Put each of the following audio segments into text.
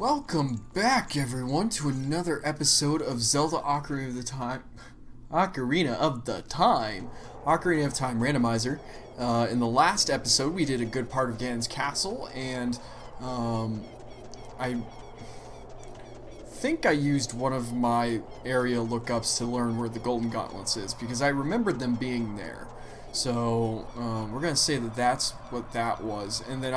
Welcome back, everyone, to another episode of Zelda Ocarina of Time Randomizer. In the last episode, we did a good part of Ganon's castle, and I think I used one of my area lookups to learn where the Golden Gauntlets is, because I remembered them being there. So we're gonna say that that's what that was, and then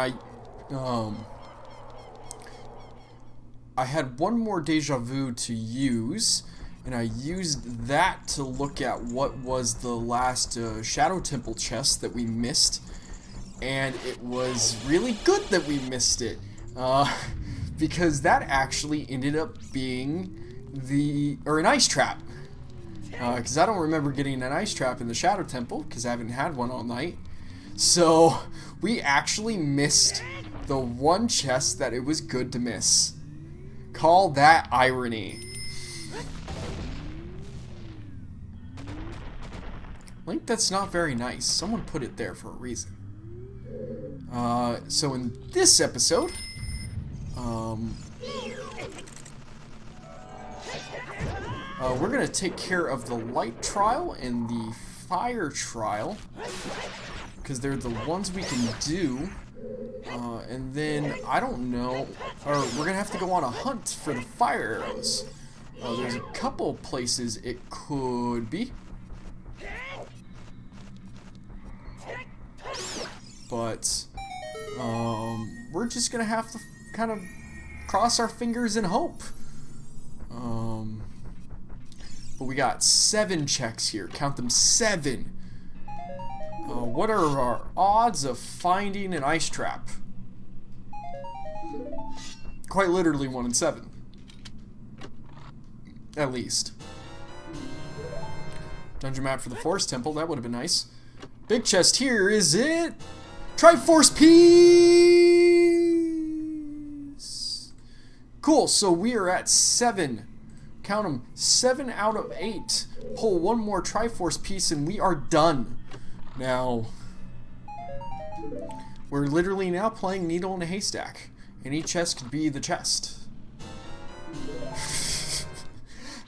I had one more deja vu to use, and I used that to look at what was the last Shadow Temple chest that we missed, and it was really good that we missed it, because that actually ended up being an ice trap, because I don't remember getting an ice trap in the Shadow Temple, because I haven't had one all night. So we actually missed the one chest that it was good to miss. Call that irony. Link, that's not very nice. Someone put it there for a reason. So in this episode, we're gonna take care of the light trial and the fire trial, because they're the ones we can do. And then, I don't know, or we're gonna have to go on a hunt for the fire arrows. There's a couple places it could be. But, we're just gonna have to kind of cross our fingers and hope. But we got 7 checks here. Count them, 7. What are our odds of finding an ice trap? Quite literally 1 in 7. At least. Dungeon map for the Forest Temple, that would have been nice. Big chest here, is it? Triforce piece! Cool, so we are at 7. Count them, 7 out of 8. Pull one more Triforce piece and we are done. Now, we're literally now playing Needle in a Haystack. Any chest could be the chest.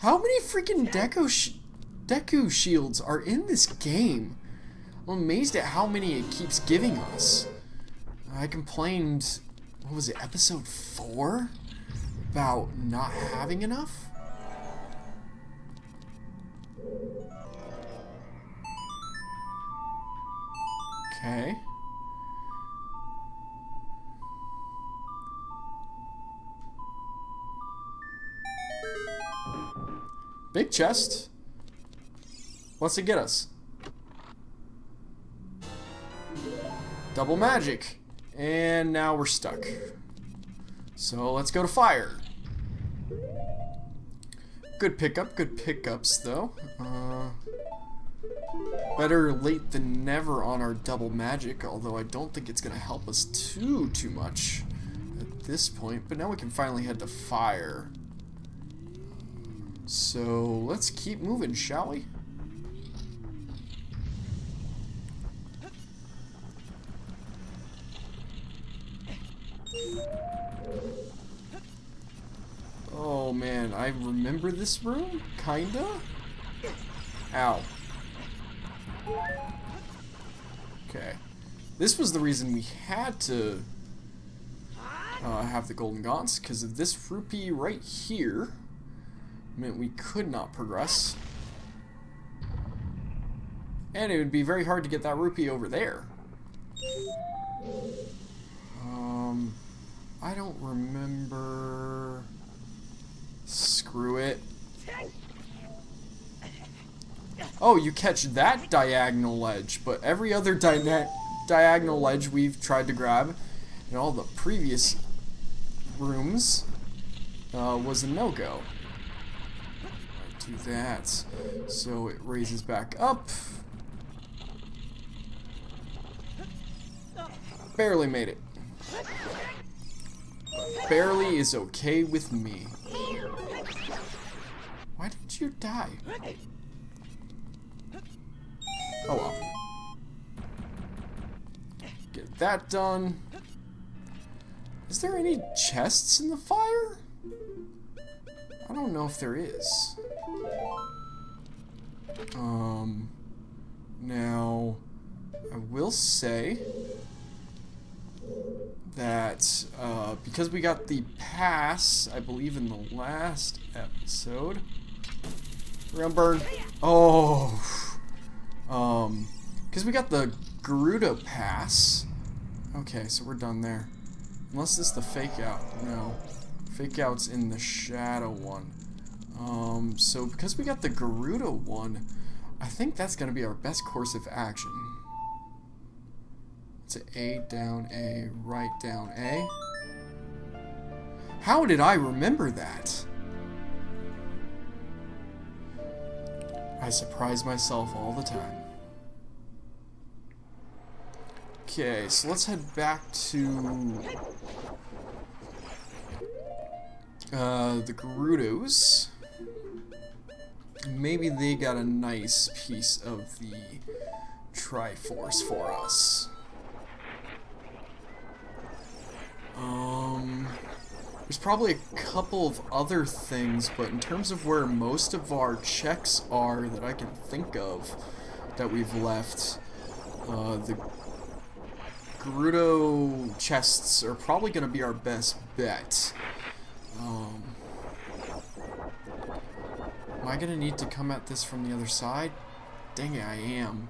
How many freaking Deku shields are in this game? I'm amazed at how many it keeps giving us. I complained, what was it, episode 4? About not having enough? Okay. Big chest. What's it get us? Double magic. And now we're stuck. So let's go to fire. Good pickups though. Better late than never on our double magic, although I don't think it's gonna help us too much at this point. But now we can finally head to fire. So let's keep moving, shall we? Oh man, I remember this room, kinda? Ow. Okay. This was the reason we had to have the Golden Gaunts, because of this rupee right here meant we could not progress. And it would be very hard to get that rupee over there. I don't remember. Screw it. Oh, you catch that diagonal ledge, but every other diagonal ledge we've tried to grab in all the previous rooms was a no-go. Do that. So it raises back up. Barely made it. Barely is okay with me. Why did you die? Oh well. Get that done. Is there any chests in the fire? don't know if there is. Now, I will say that because we got the pass, I believe in the last episode. We're gonna burn. Oh, because we got the Gerudo pass. Okay, so we're done there. Unless this is the fake out. No, fake out's in the shadow one. So because we got the Gerudo one, I think that's gonna be our best course of action. It's A down A, right down A. How did I remember that? I surprise myself all the time. Okay, so let's head back to the Gerudos. Maybe they got a nice piece of the Triforce for us. There's probably a couple of other things, but in terms of where most of our checks are that I can think of that we've left, the Gerudo chests are probably going to be our best bet. Am I going to need to come at this from the other side? Dang it, I am.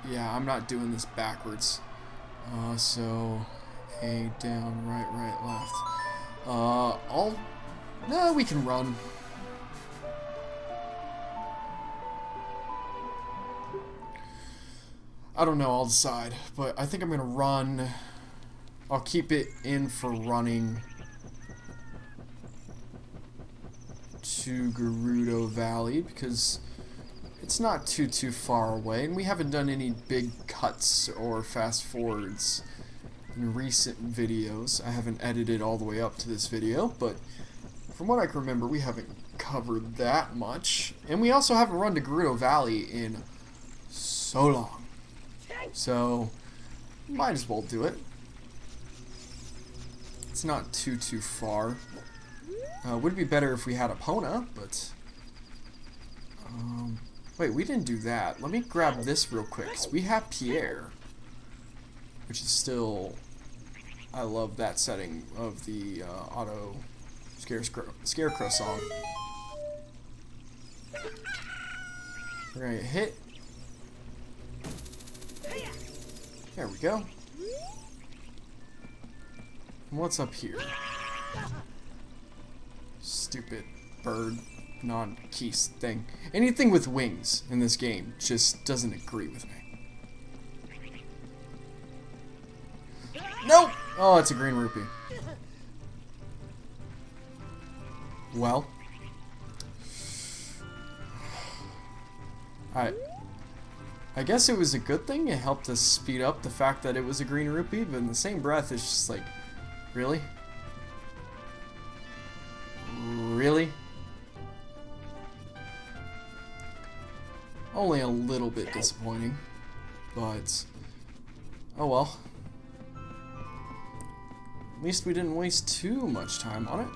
Yeah, I'm not doing this backwards. So A down, right, left. No, we can run. I don't know, I'll decide, but I think I'm gonna run. I'll keep it in for running to Gerudo Valley because it's not too far away, and we haven't done any big cuts or fast forwards in recent videos. I haven't edited all the way up to this video, but from what I can remember, we haven't covered that much. And we also haven't run to Gerudo Valley in so long. So, might as well do it. It's not too far. Would be better if we had Epona, but... wait, we didn't do that. Let me grab this real quick, 'cause we have Pierre. Which is still... I love that setting of the auto Scarecrow song. We're gonna hit. There we go. And what's up here? Stupid bird. Non-keys thing. Anything with wings in this game just doesn't agree with me. Nope! Oh, it's a green rupee. Well. I guess it was a good thing. It helped us speed up the fact that it was a green rupee, but in the same breath, it's just like, really? Really? Only a little bit disappointing, but oh well. At least we didn't waste too much time on it.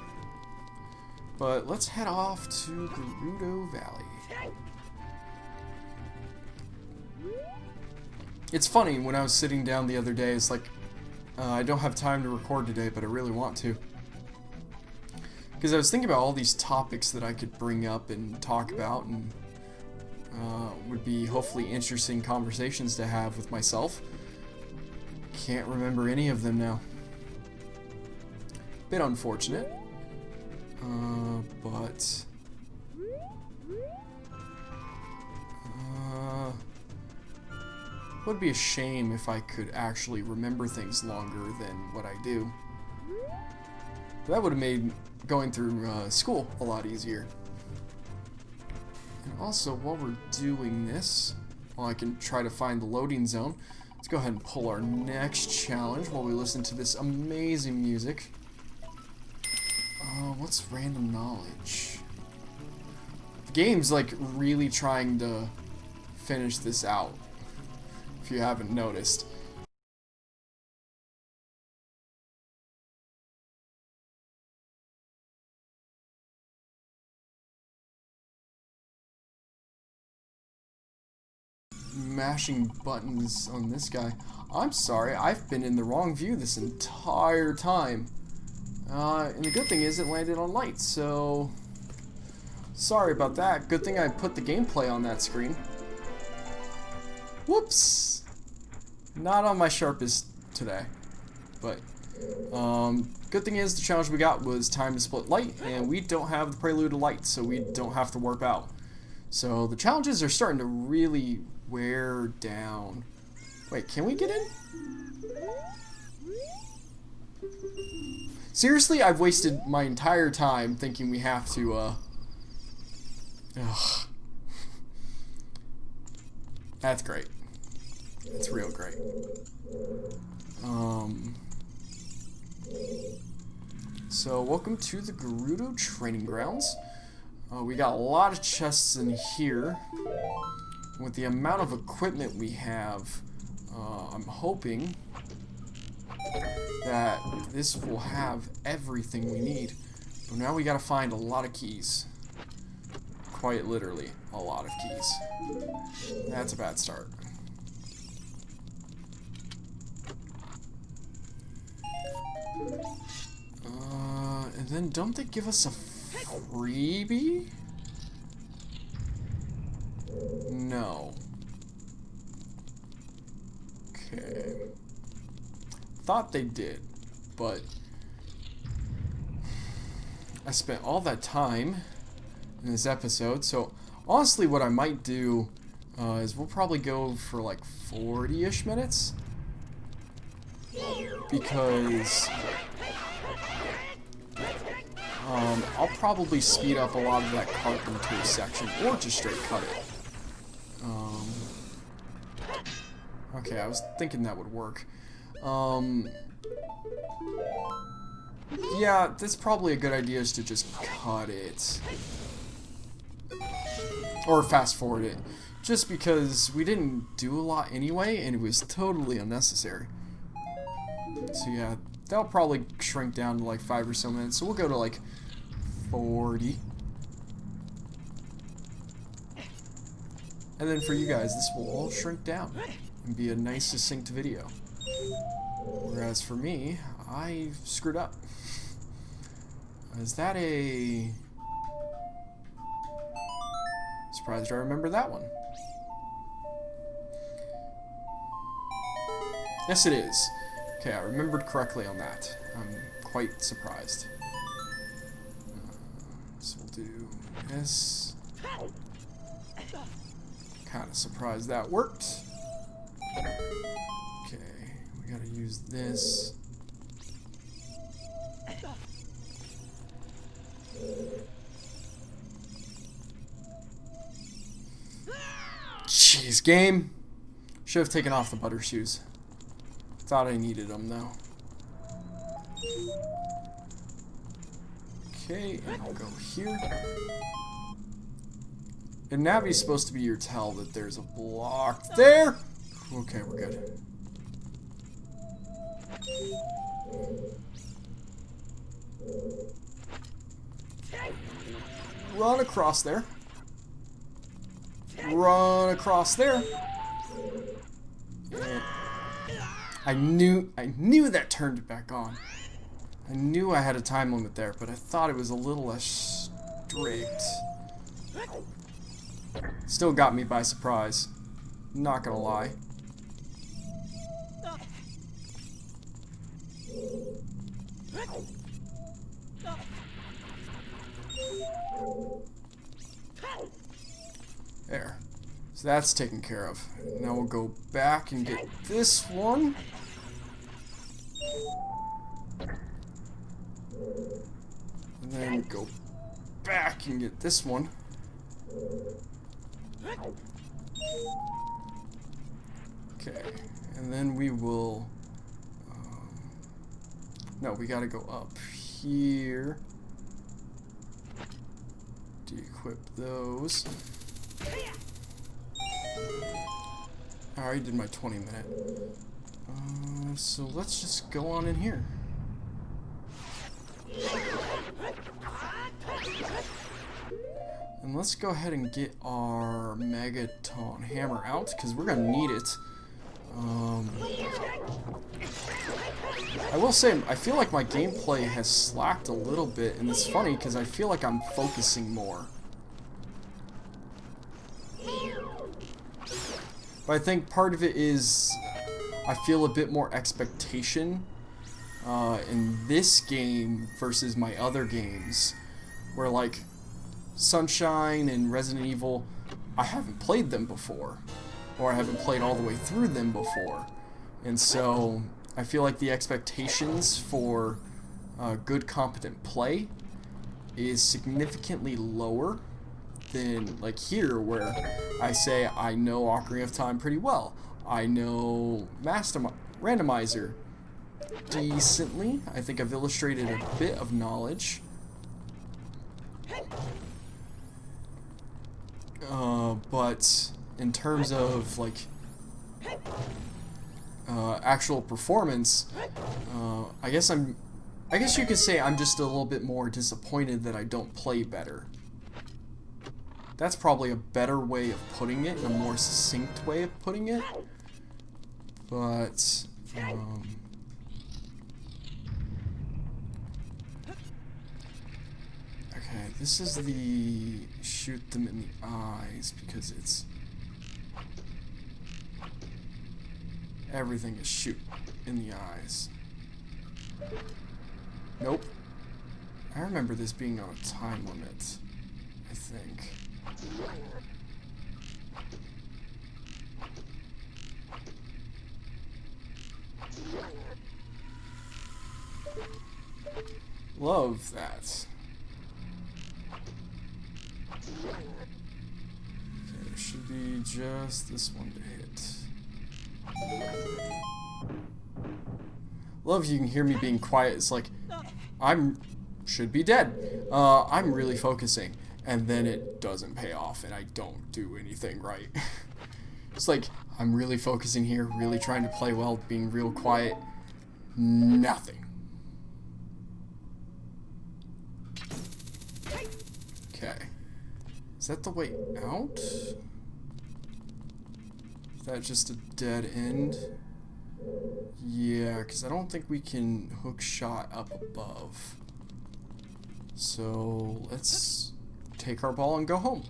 But let's head off to Gerudo Valley. It's funny, when I was sitting down the other day, it's like, I don't have time to record today, but I really want to. Because I was thinking about all these topics that I could bring up and talk about, and would be hopefully interesting conversations to have with myself. Can't remember any of them now. Bit unfortunate. But... would be a shame if I could actually remember things longer than what I do. That would have made going through school a lot easier. And also, while we're doing this, while I can try to find the loading zone, let's go ahead and pull our next challenge while we listen to this amazing music. What's random knowledge? The game's like really trying to finish this out, if you haven't noticed. mashing buttons on this guy. I'm sorry, I've been in the wrong view this entire time. And the good thing is it landed on light, so... Sorry about that. Good thing I put the gameplay on that screen. Whoops! Not on my sharpest today. But, good thing is the challenge we got was time to split light, and we don't have the prelude of light, so we don't have to warp out. So the challenges are starting to really wear down. Wait, can we get in? Seriously, I've wasted my entire time thinking we have to, ugh. That's great. That's real great. So, welcome to the Gerudo Training Grounds. We got a lot of chests in here. With the amount of equipment we have, I'm hoping that this will have everything we need. But now we gotta find a lot of keys. Quite literally, a lot of keys. That's a bad start. And then don't they give us a freebie? No. Okay. Thought they did, but I spent all that time in this episode, so honestly what I might do is we'll probably go for like 40-ish minutes, because I'll probably speed up a lot of that carpenter section, or just straight cut it. Okay, I was thinking that would work. Yeah, that's probably a good idea, is to just cut it. Or fast forward it. Just because we didn't do a lot anyway, and it was totally unnecessary. So yeah, that'll probably shrink down to like 5 or so minutes. So we'll go to like 40. And then for you guys, this will all shrink down and be a nice, succinct video. Whereas for me, I screwed up. Is that a... Surprised I remember that one. Yes, it is. Okay, I remembered correctly on that. I'm quite surprised. So we'll do this. Kind of surprised that worked. Okay, we gotta use this. Jeez, game. Should have taken off the butter shoes. Thought I needed them though. Okay, and I'll go here. And Navi's supposed to be your tell that there's a block there. Okay, we're good. Run across there. Run across there. And I knew that turned it back on. I knew I had a time limit there, but I thought it was a little less strict. Still got me by surprise. Not gonna lie. There. So that's taken care of. Now we'll go back and get this one. And then go back and get this one. Okay, and then we will... no, we gotta go up here to equip those. I already did my 20-minute. So let's just go on in here. And let's go ahead and get our Megaton hammer out, because we're going to need it. I will say, I feel like my gameplay has slacked a little bit, and it's funny because I feel like I'm focusing more. But I think part of it is I feel a bit more expectation in this game versus my other games, where like Sunshine and Resident Evil, I haven't played them before, or I haven't played all the way through them before, and so I feel like the expectations for good, competent play is significantly lower than like here, where I say I know Ocarina of Time pretty well. I know Randomizer decently. I think I've illustrated a bit of knowledge. But in terms of like actual performance, I guess you could say I'm just a little bit more disappointed that I don't play better. That's probably a better way of putting it, and a more succinct way of putting it. But okay, this is the shoot them in the eyes, because it's everything is shoot in the eyes. Nope. I remember this being on a time limit, I think. Love that. Okay, there should be just this one to hit. Love you can hear me being quiet. It's like should be dead. I'm really focusing, and then it doesn't pay off, and I don't do anything right. It's like I'm really focusing here, really trying to play well, being real quiet. Nothing. Okay. Is that the way out? Is that just a dead end? Yeah, because I don't think we can hook shot up above. So let's take our ball and go home.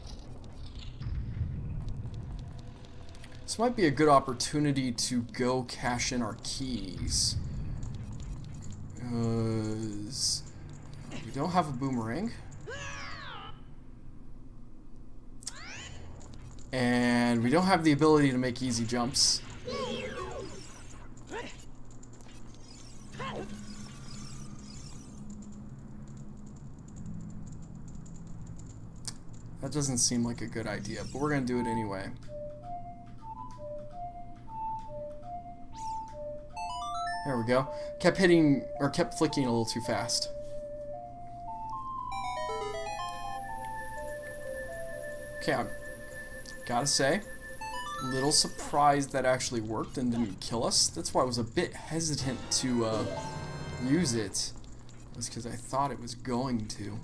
This might be a good opportunity to go cash in our keys. We don't have a boomerang. And we don't have the ability to make easy jumps. That doesn't seem like a good idea, but we're gonna do it anyway. There we go. Kept flicking a little too fast. Okay, I gotta say, a little surprised that actually worked and didn't kill us. That's why I was a bit hesitant to use it. Was because I thought it was going to.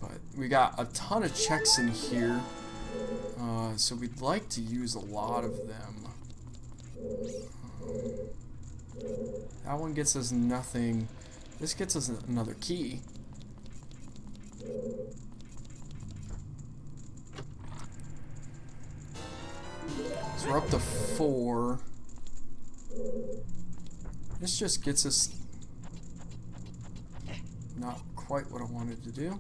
But we got a ton of checks in here, so we'd like to use a lot of them. That one gets us nothing. This gets us another key. So we're up to 4. This just gets us not quite what I wanted to do.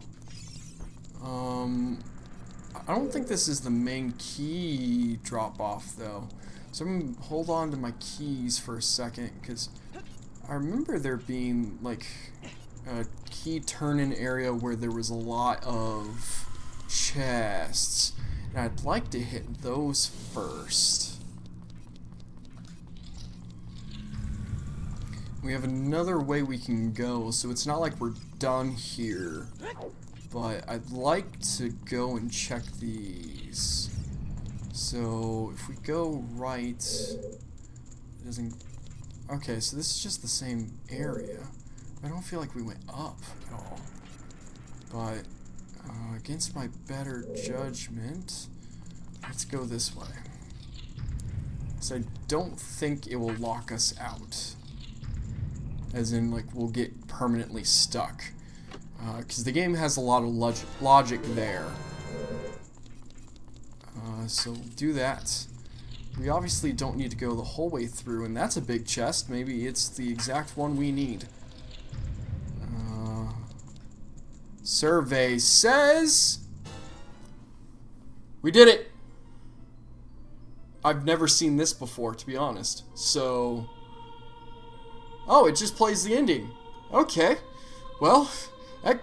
I don't think this is the main key drop off though. So I'm going to hold on to my keys for a second, because I remember there being like a key turn-in area where there was a lot of chests, and I'd like to hit those first. We have another way we can go, so it's not like we're done here, but I'd like to go and check these. So if we go right, it doesn't. Okay, so this is just the same area. I don't feel like we went up at all. But Against my better judgment, let's go this way. So I don't think it will lock us out. As in, like, we'll get permanently stuck. Because the game has a lot of logic there. So do that. We obviously don't need to go the whole way through, and that's a big chest. Maybe it's the exact one we need. Survey says we did it. I've never seen this before, to be honest. So, oh, it just plays the ending. Okay, well, that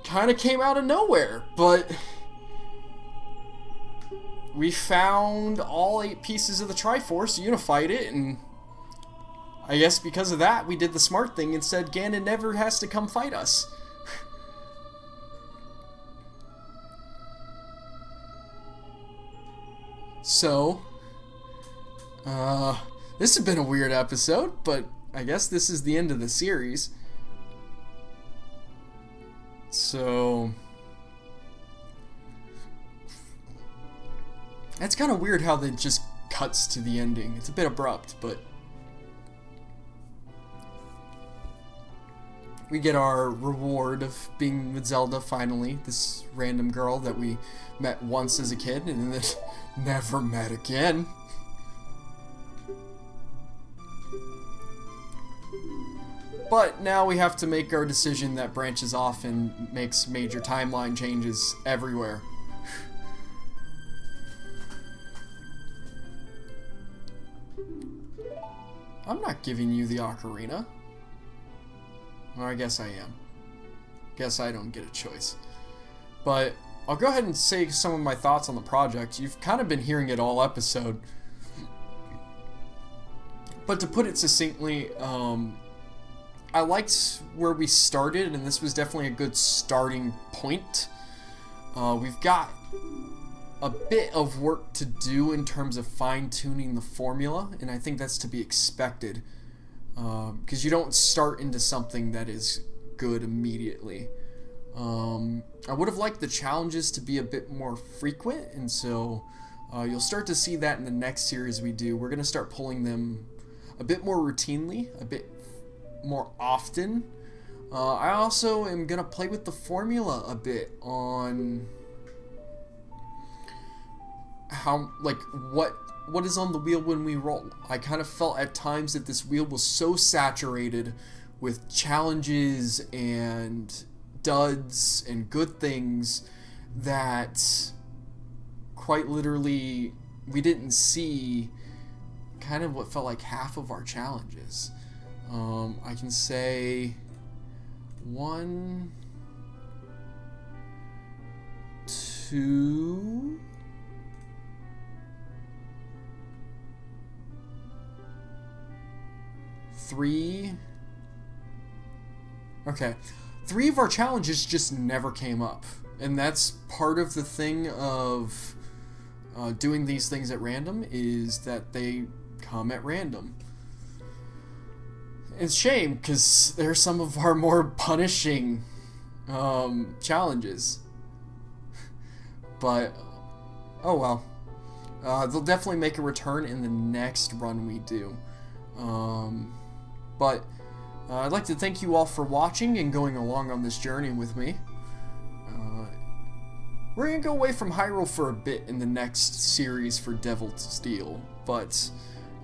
kind of came out of nowhere, but we found all 8 pieces of the Triforce, unified it, and I guess because of that, we did the smart thing and said Ganon never has to come fight us. So, this has been a weird episode, but I guess this is the end of the series. So, it's kind of weird how they just cuts to the ending. It's a bit abrupt, but we get our reward of being with Zelda finally, this random girl that we met once as a kid and then never met again. But now we have to make our decision that branches off and makes major timeline changes everywhere. I'm not giving you the Ocarina. Or I guess I am. Guess I don't get a choice. But I'll go ahead and say some of my thoughts on the project. You've kind of been hearing it all episode. But to put it succinctly, I liked where we started, and this was definitely a good starting point. We've got a bit of work to do in terms of fine-tuning the formula, and I think that's to be expected. Because you don't start into something that is good immediately. I would have liked the challenges to be a bit more frequent, and so you'll start to see that in the next series we do. We're going to start pulling them a bit more routinely, a bit more often. I also am going to play with the formula a bit on how, like, what is on the wheel when we roll. I kind of felt at times that this wheel was so saturated with challenges and duds and good things that quite literally we didn't see kind of what felt like half of our challenges. I can say 1, 2, 3. Okay. 3 of our challenges just never came up. And that's part of the thing of doing these things at random, is that they come at random. It's a shame, because they're some of our more punishing challenges. But, oh well. They'll definitely make a return in the next run we do. But I'd like to thank you all for watching and going along on this journey with me. We're going to go away from Hyrule for a bit in the next series for Devil's Steel, but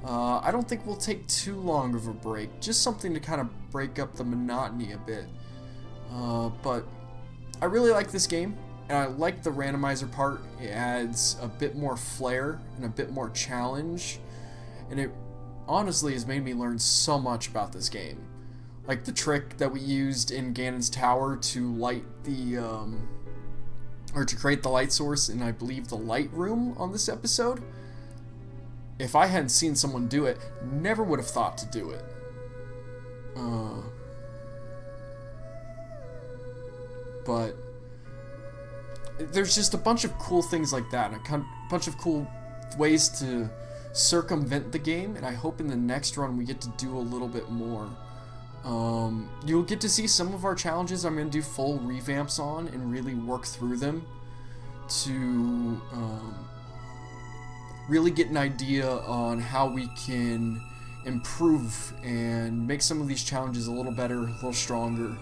I don't think we'll take too long of a break. Just something to kind of break up the monotony a bit. But I really like this game, and I like the randomizer part. It adds a bit more flair and a bit more challenge, and it honestly has made me learn so much about this game. Like the trick that we used in Ganon's Tower to light the, or to create the light source in, I believe, the light room on this episode. If I hadn't seen someone do it, never would have thought to do it. But there's just a bunch of cool things like that, and a bunch of cool ways to circumvent the game, and I hope in the next run we get to do a little bit more. You'll get to see some of our challenges I'm going to do full revamps on and really work through them to really get an idea on how we can improve and make some of these challenges a little better, a little stronger.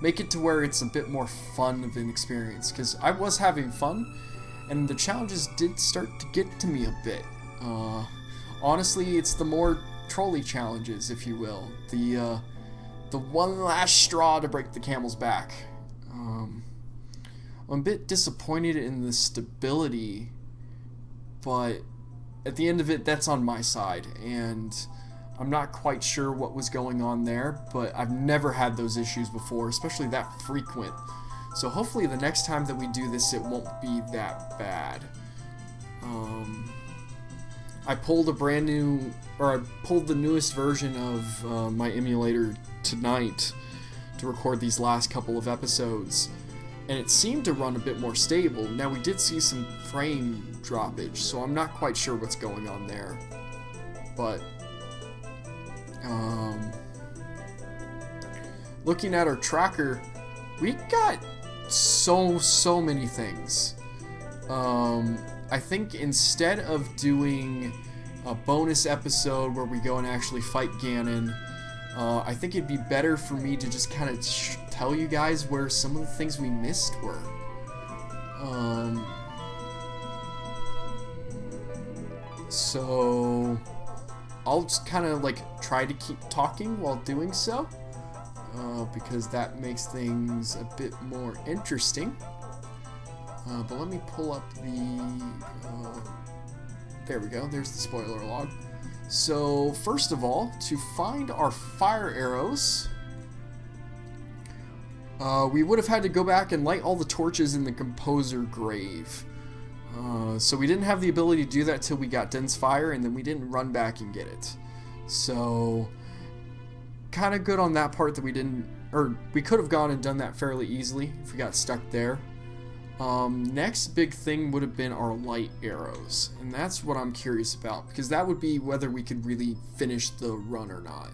Make it to where it's a bit more fun of an experience, because I was having fun and the challenges did start to get to me a bit. Honestly, it's the more trolley challenges, if you will, the one last straw to break the camel's back. I'm a bit disappointed in the stability, but at the end of it, that's on my side, and I'm not quite sure what was going on there, but I've never had those issues before, especially that frequent. So hopefully the next time that we do this, it won't be that bad. I pulled I pulled the newest version of my emulator tonight to record these last couple of episodes, and it seemed to run a bit more stable. Now, we did see some frame droppage, so I'm not quite sure what's going on there. But looking at our tracker, we got so many things. I think instead of doing a bonus episode where we go and actually fight Ganon, I think it'd be better for me to just kind of tell you guys where some of the things we missed were. So I'll just kind of like try to keep talking while doing so, because that makes things a bit more interesting. But let me pull up the... there we go, there's the spoiler log. So, first of all, to find our fire arrows, we would have had to go back and light all the torches in the composer grave. So we didn't have the ability to do that till we got dense fire, and then we didn't run back and get it. So, kind of good on that part that we didn't... or we could have gone and done that fairly easily if we got stuck there. Next big thing would have been our light arrows, and that's what I'm curious about, because that would be whether we could really finish the run or not.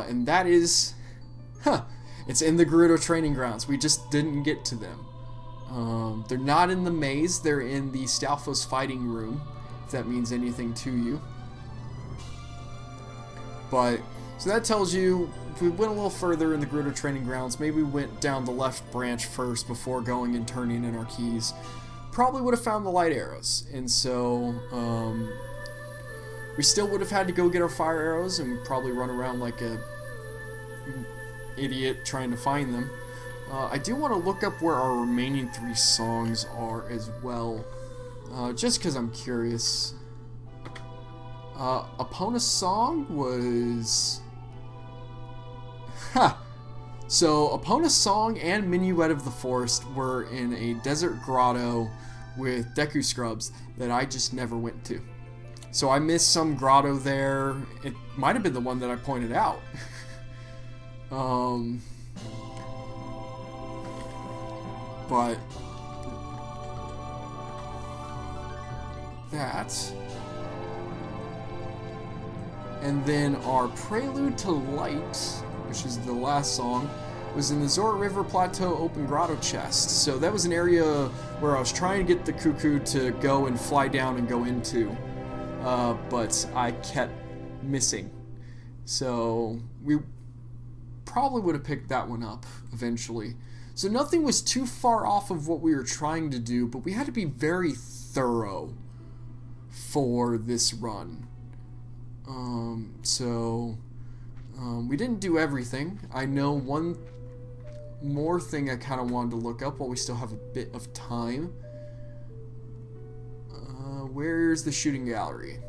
And that is, it's in the Gerudo training grounds. We just didn't get to them. They're not in the maze, they're in the Stalfos fighting room, if that means anything to you. But, so that tells you, if we went a little further in the Gerudo training grounds, maybe we went down the left branch first before going and turning in our keys, probably would have found the light arrows. And so, we still would have had to go get our fire arrows and probably run around like a idiot trying to find them. I do want to look up where our remaining 3 songs are as well, just because I'm curious. Epona's song was... So, Epona's song and Minuet of the Forest were in a desert grotto with Deku Scrubs that I just never went to. So I missed some grotto there. It might have been the one that I pointed out. But that, and then our Prelude to Light, which is the last song, was in the Zora River Plateau open grotto chest. So that was an area where I was trying to get the cuckoo to go and fly down and go into, but I kept missing. So we probably would have picked that one up eventually. So nothing was too far off of what we were trying to do, but we had to be very thorough for this run. We didn't do everything. I know one more thing I kind of wanted to look up while we still have a bit of time. Where's the shooting gallery?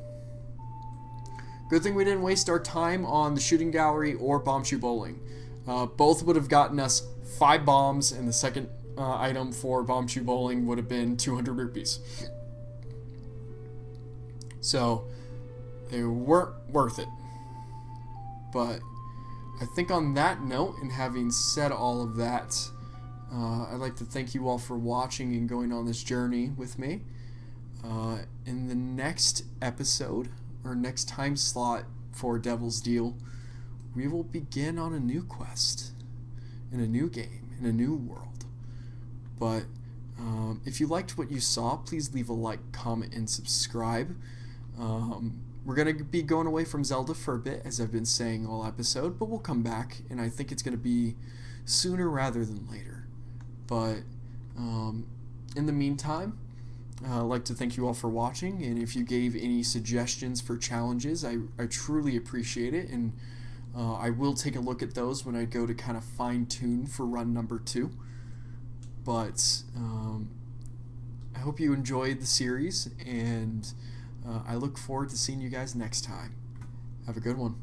Good thing we didn't waste our time on the shooting gallery or bombshoe bowling. Both would have gotten us 5 bombs, and the second item for bombshoe bowling would have been 200 rupees. So, they weren't worth it. But I think on that note, and having said all of that, I'd like to thank you all for watching and going on this journey with me. In the next episode, or next time slot, for Devil's Deal, we will begin on a new quest, in a new game, in a new world. But if you liked what you saw, please leave a like, comment, and subscribe. We're going to be going away from Zelda for a bit, as I've been saying all episode, but we'll come back, and I think it's going to be sooner rather than later. But in the meantime, I'd like to thank you all for watching, and if you gave any suggestions for challenges, I truly appreciate it, and I will take a look at those when I go to kind of fine-tune for run number 2. But I hope you enjoyed the series, and I look forward to seeing you guys next time. Have a good one.